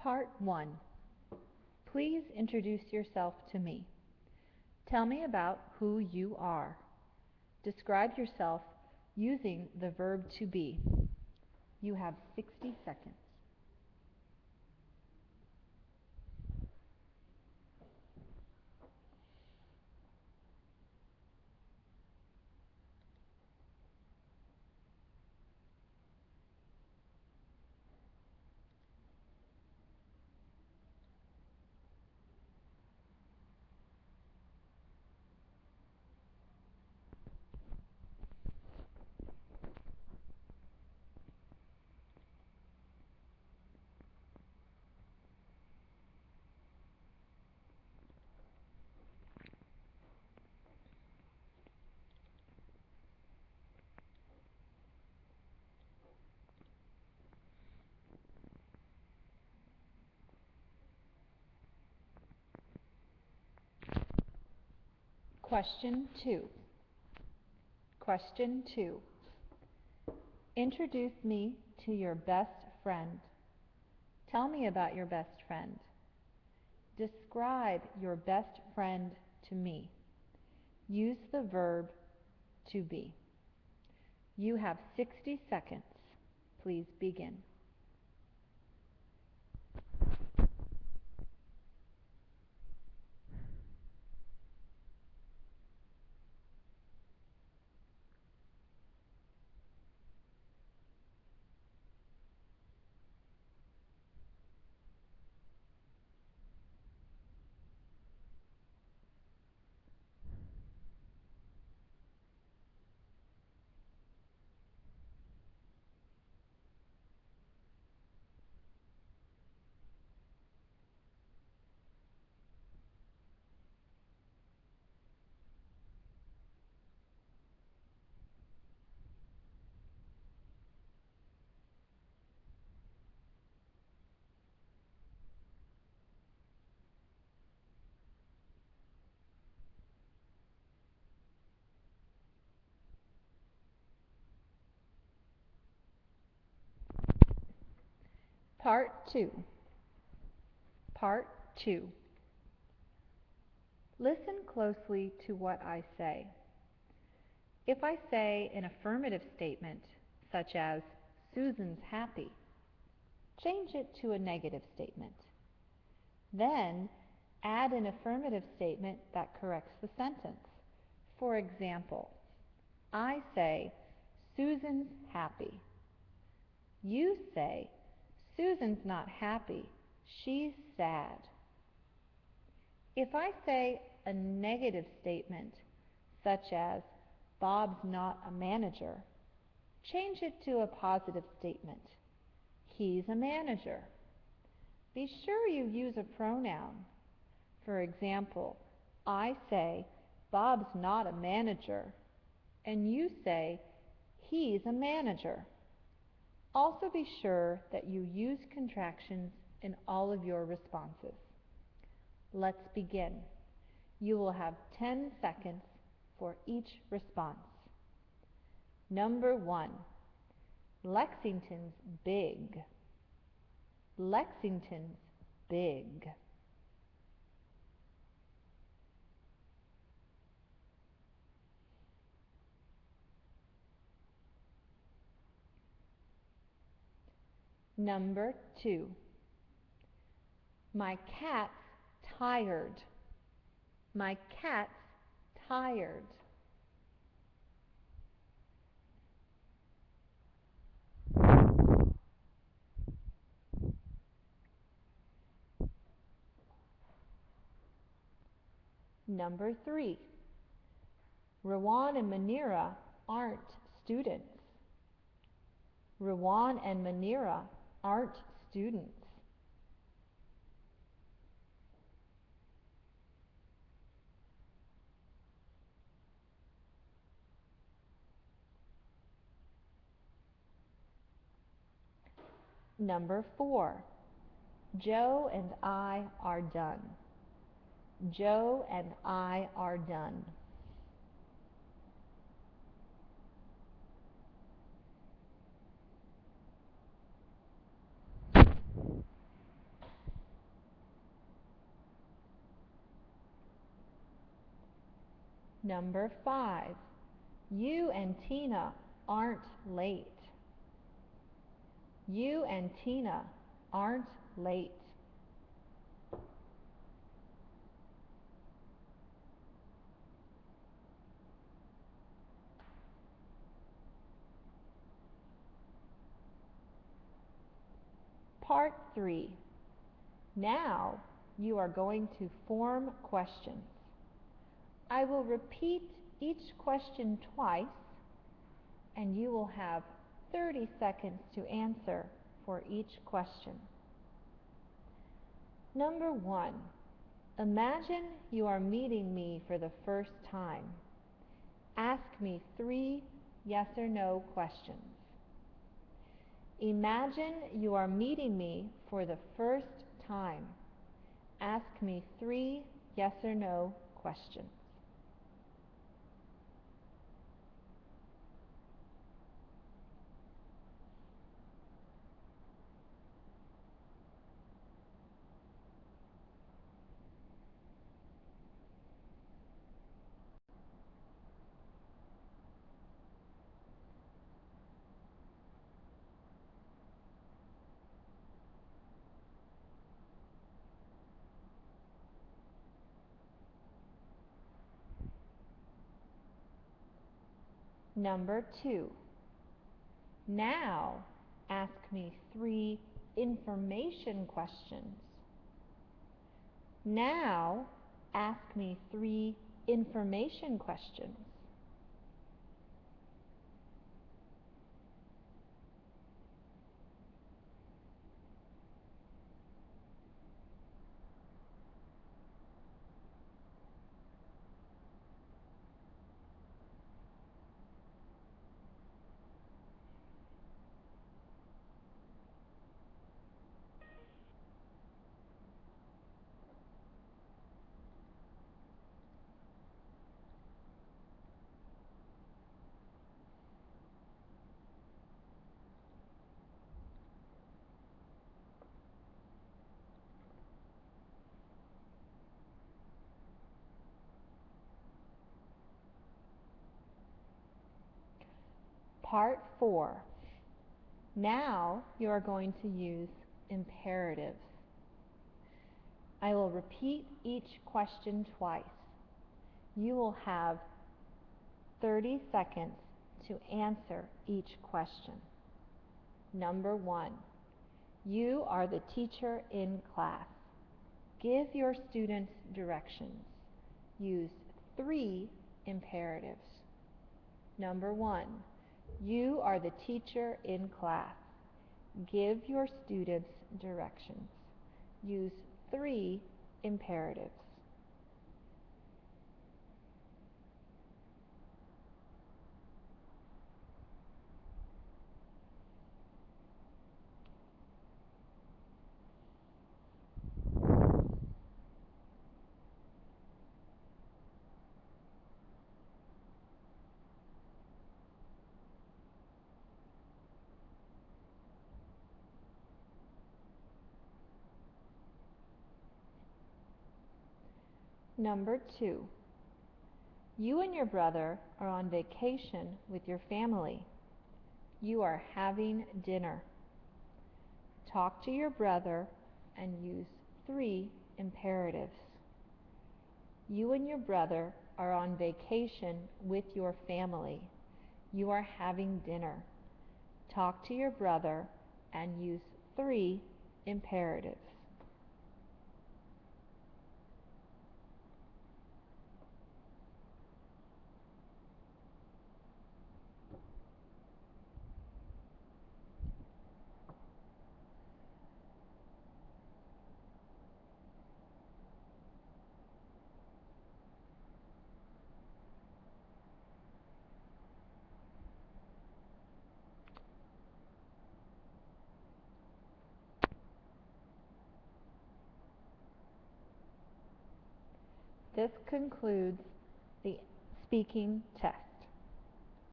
Part 1. Please introduce yourself to me. Tell me about who you are. Describe yourself using the verb to be. You have 60 seconds. Question 2. Question 2. Introduce me to your best friend. Tell me about your best friend. Describe your best friend to me. Use the verb to be. You have 60 seconds. Please begin. Part 2. Part 2. Listen closely to what I say. If I say an affirmative statement, such as, Susan's happy, change it to a negative statement. Then, add an affirmative statement that corrects the sentence. For example, I say, Susan's happy. You say, Susan's not happy, she's sad. If I say a negative statement, such as, Bob's not a manager, change it to a positive statement. He's a manager. Be sure you use a pronoun. For example, I say, Bob's not a manager, and you say, he's a manager. Also be sure that you use contractions in all of your responses. Let's begin. You will have 10 seconds for each response. Number 1. Lexington's big. Lexington's big. Number 2. My cat's tired. My cat's tired. Number 3. Rowan and Manira aren't students. Rowan and Manira aren't students. Number 4. Joe and I are done. Joe and I are done. Number 5. You and Tina aren't late. You and Tina aren't late. Part 3. Now you are going to form questions. I will repeat each question twice, and you will have 30 seconds to answer for each question. Number 1. Imagine you are meeting me for the first time. Ask me 3 yes or no questions. Imagine you are meeting me for the first time. Ask me 3 yes or no questions. Number 2. Now ask me 3 information questions. Now ask me 3 information questions. Part 4. Now you are going to use imperatives. I will repeat each question twice. You will have 30 seconds to answer each question. Number 1. You are the teacher in class. Give your students directions. Use 3 imperatives. Number 1. You are the teacher in class. Give your students directions. Use 3 imperatives. Number 2. You and your brother are on vacation with your family. You are having dinner. Talk to your brother and use 3 imperatives. You and your brother are on vacation with your family. You are having dinner. Talk to your brother and use 3 imperatives. This concludes the speaking test.